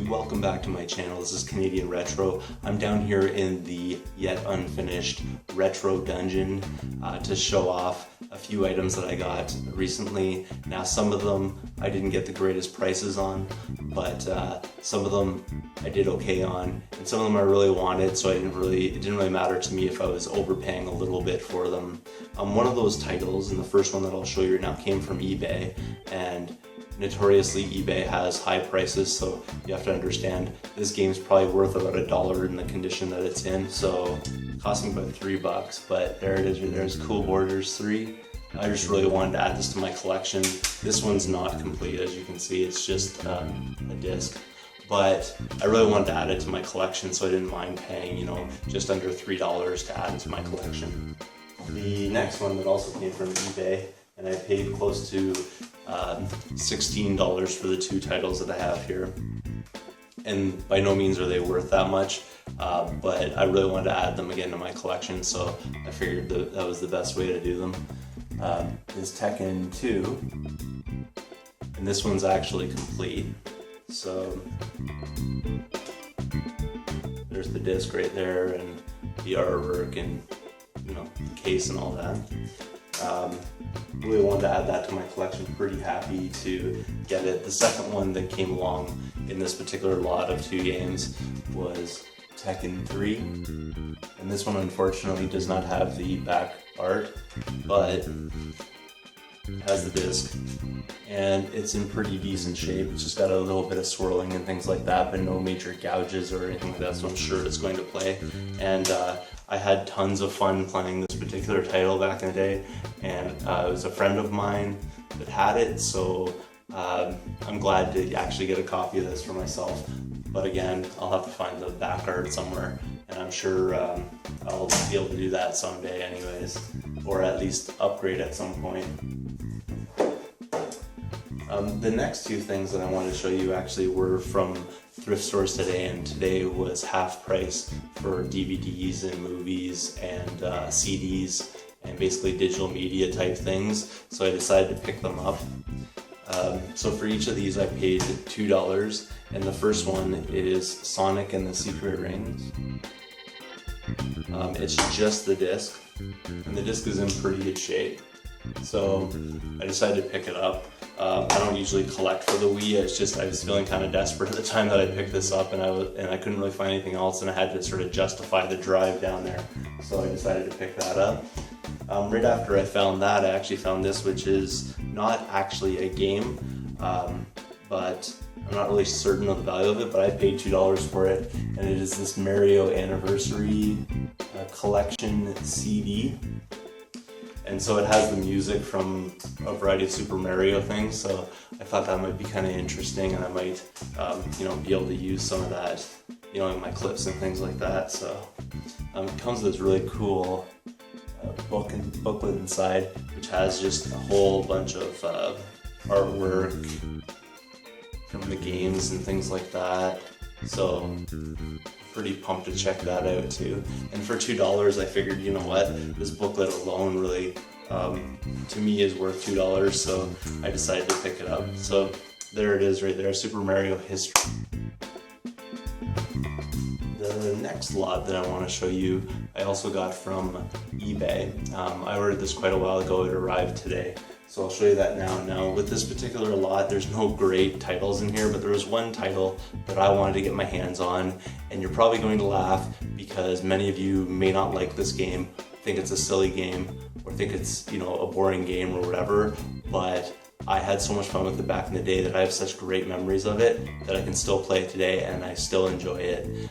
Welcome back to my channel. This is Canadian Retro. I'm down here in the yet unfinished retro dungeon to show off a few items that I got recently. Now some of them I didn't get the greatest prices on, but some of them I did okay on, and some of them I really wanted, so it didn't really matter to me if I was overpaying a little bit for them. One of those titles, and the first one that I'll show you right now, came from eBay, and notoriously eBay has high prices, so you have to understand this game's probably worth about $1 in the condition that it's in, so it cost me about $3, but there it is. There's Cool Borders 3. I just really wanted to add this to my collection. This one's not complete, as you can see, it's just a disc, but I really wanted to add it to my collection, so I didn't mind paying, just under $3 to add it to my collection. The next one that also came from eBay, and I paid close to $16 for the two titles that I have here. And by no means are they worth that much, but I really wanted to add them again to my collection, so I figured that was the best way to do them. Is Tekken 2, and this one's actually complete. So there's the disc right there, and the artwork, and the case and all that. Really wanted to add that to my collection. Pretty happy to get it. The second one that came along in this particular lot of two games was Tekken 3, and this one unfortunately does not have the back art, but it has the disc, and it's in pretty decent shape. It's just got a little bit of swirling and things like that, but no major gouges or anything like that, so I'm sure it's going to play. And I had tons of fun playing this particular title back in the day, and it was a friend of mine that had it, so I'm glad to actually get a copy of this for myself. But again, I'll have to find the back art somewhere, and I'm sure I'll be able to do that someday anyways, or at least upgrade at some point. The next two things that I wanted to show you actually were from thrift stores today, and today was half price for DVDs and movies and CDs and basically digital media type things, so I decided to pick them up. So for each of these I paid $2, and the first one is Sonic and the Secret Rings. It's just the disc, and the disc is in pretty good shape, so I decided to pick it up. I don't usually collect for the Wii. It's just I was feeling kind of desperate at the time that I picked this up, and I couldn't really find anything else, and I had to sort of justify the drive down there, so I decided to pick that up. Right after I found that, I actually found this, which is not actually a game, but I'm not really certain of the value of it, but I paid $2 for it, and it is this Mario Anniversary Collection CD. And so it has the music from a variety of Super Mario things, so I thought that might be kind of interesting, and I might, be able to use some of that, in my clips and things like that. So it comes with this really cool booklet inside, which has just a whole bunch of artwork from the games and things like that. So pretty pumped to check that out too. And for $2, I figured, you know what, this booklet alone really, to me, is worth $2, so I decided to pick it up. So there it is right there, Super Mario History. The next lot that I want to show you, I also got from eBay. I ordered this quite a while ago, it arrived today. So I'll show you that now. Now with this particular lot, there's no great titles in here, but there was one title that I wanted to get my hands on, and you're probably going to laugh because many of you may not like this game, think it's a silly game, or think it's, a boring game or whatever, but I had so much fun with it back in the day that I have such great memories of it that I can still play it today and I still enjoy it.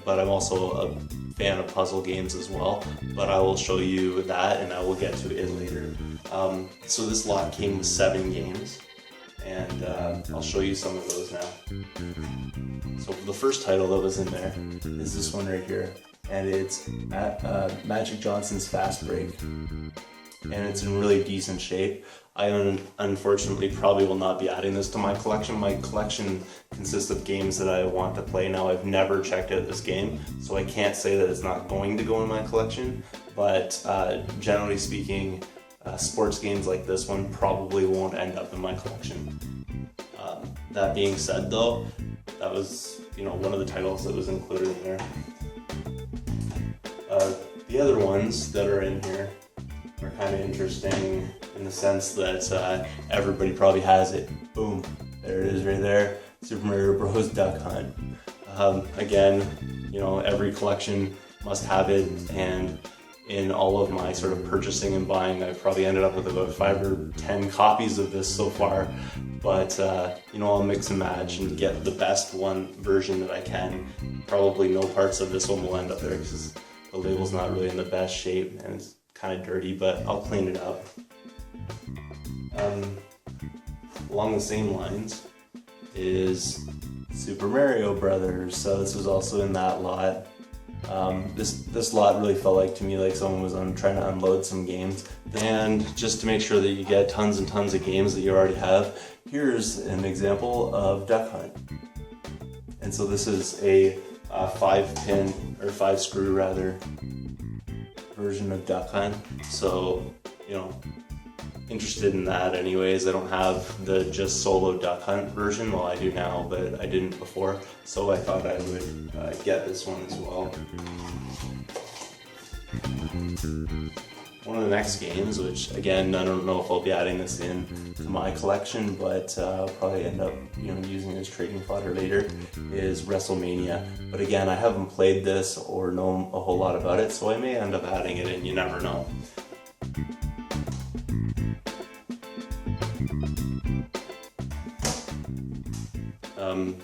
But I'm also a fan of puzzle games as well, but I will show you that and I will get to it later. So this lot came with 7 games, and I'll show you some of those now. So the first title that was in there is this one right here, and it's Magic Johnson's Fast Break. and it's in really decent shape. I unfortunately probably will not be adding this to my collection. My collection consists of games that I want to play. Now, I've never checked out this game, so I can't say that it's not going to go in my collection, but generally speaking, sports games like this one probably won't end up in my collection. That being said though, that was one of the titles that was included in there. The other ones that are in here are kind of interesting in the sense that everybody probably has it. Boom, there it is right there, Super Mario Bros. Duck Hunt. Again, every collection must have it, and in all of my sort of purchasing and buying, I've probably ended up with about 5 or 10 copies of this so far. But I'll mix and match and get the best one version that I can. Probably no parts of this one will end up there because the label's not really in the best shape and it's kind of dirty, but I'll clean it up. Along the same lines is Super Mario Brothers. So this was also in that lot. This lot really felt like to me like someone was trying to unload some games, and just to make sure that you get tons and tons of games that you already have, here's an example of Duck Hunt. And so this is a 5-pin or 5-screw rather version of Duck Hunt. So interested in that anyways. I don't have the just solo Duck Hunt version. Well, I do now, but I didn't before, so I thought I would get this one as well. One of the next games, which again I don't know if I'll be adding this in to my collection, but I'll probably end up using it as trading fodder later, is WrestleMania. But again, I haven't played this or know a whole lot about it, so I may end up adding it in, you never know.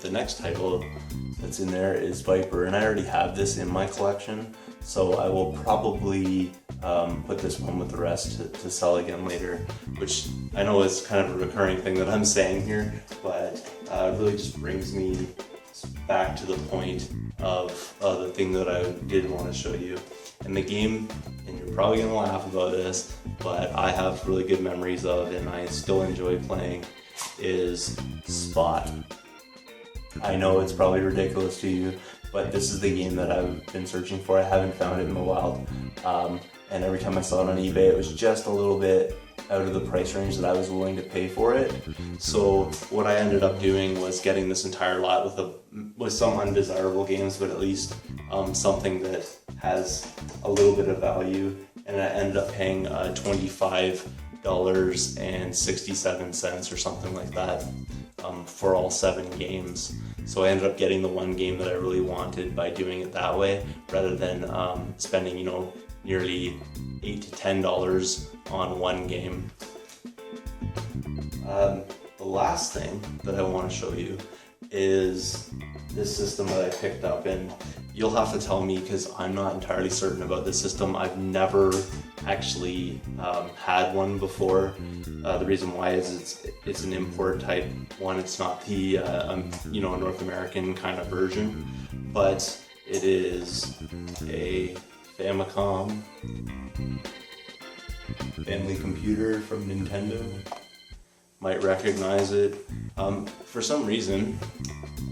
The next title that's in there is Viper, and I already have this in my collection, so I will probably put this one with the rest to sell again later, which I know is kind of a recurring thing that I'm saying here, but it really just brings me back to the point of the thing that I did want to show you. And the game, and you're probably going to laugh about this, but I have really good memories of and I still enjoy playing, is Spot. I know it's probably ridiculous to you, but this is the game that I've been searching for. I haven't found it in the wild, and every time I saw it on eBay, it was just a little bit out of the price range that I was willing to pay for it. So what I ended up doing was getting this entire lot with some undesirable games, but at least something that has a little bit of value, and I ended up paying $25.67 or something like that for all 7 games. So I ended up getting the one game that I really wanted by doing it that way, rather than spending nearly $8 to $10 on one game. The last thing that I want to show you is this system that I picked up, and you'll have to tell me because I'm not entirely certain about this system. I've never actually had one before. The reason why is it's an import type one. It's not the North American kind of version, but it is a Famicom family computer from Nintendo. Might recognize it. For some reason,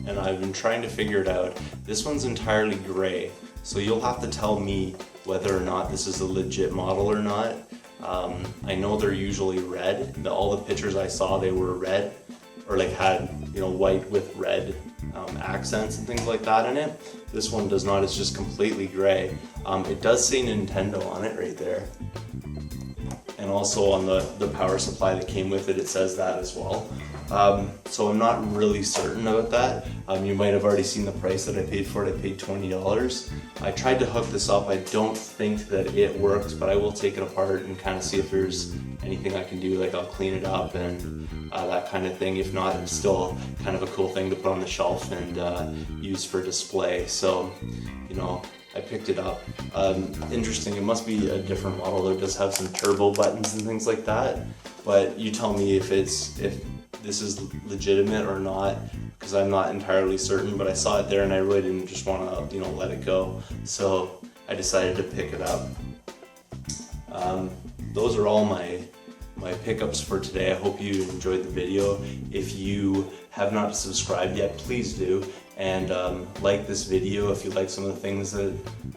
and I've been trying to figure it out, this one's entirely gray, so you'll have to tell me whether or not this is a legit model or not. I know they're usually red. All the pictures I saw, they were red, or like had white with red accents and things like that in it. This one does not. It's just completely gray. It does say Nintendo on it right there, and also on the power supply that came with it, it says that as well. So I'm not really certain about that. You might have already seen the price that I paid for it. I paid $20. I tried to hook this up. I don't think that it works, but I will take it apart and kind of see if there's anything I can do. Like I'll clean it up and that kind of thing. If not, it's still kind of a cool thing to put on the shelf and use for display. So, I picked it up. Interesting, it must be a different model. It does have some turbo buttons and things like that, but you tell me if this is legitimate or not, because I'm not entirely certain, but I saw it there and I really didn't just want to let it go, so I decided to pick it up. those are all my pickups for today. I hope you enjoyed the video. If you have not subscribed yet, please do, and like this video if you like some of the things that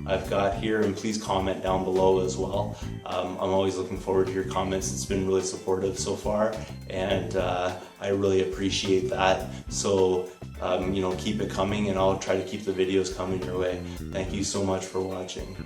I've got here, and please comment down below as well. I'm always looking forward to your comments. It's been really supportive so far, and I really appreciate that. So you know, keep it coming, and I'll try to keep the videos coming your way. Thank you so much for watching.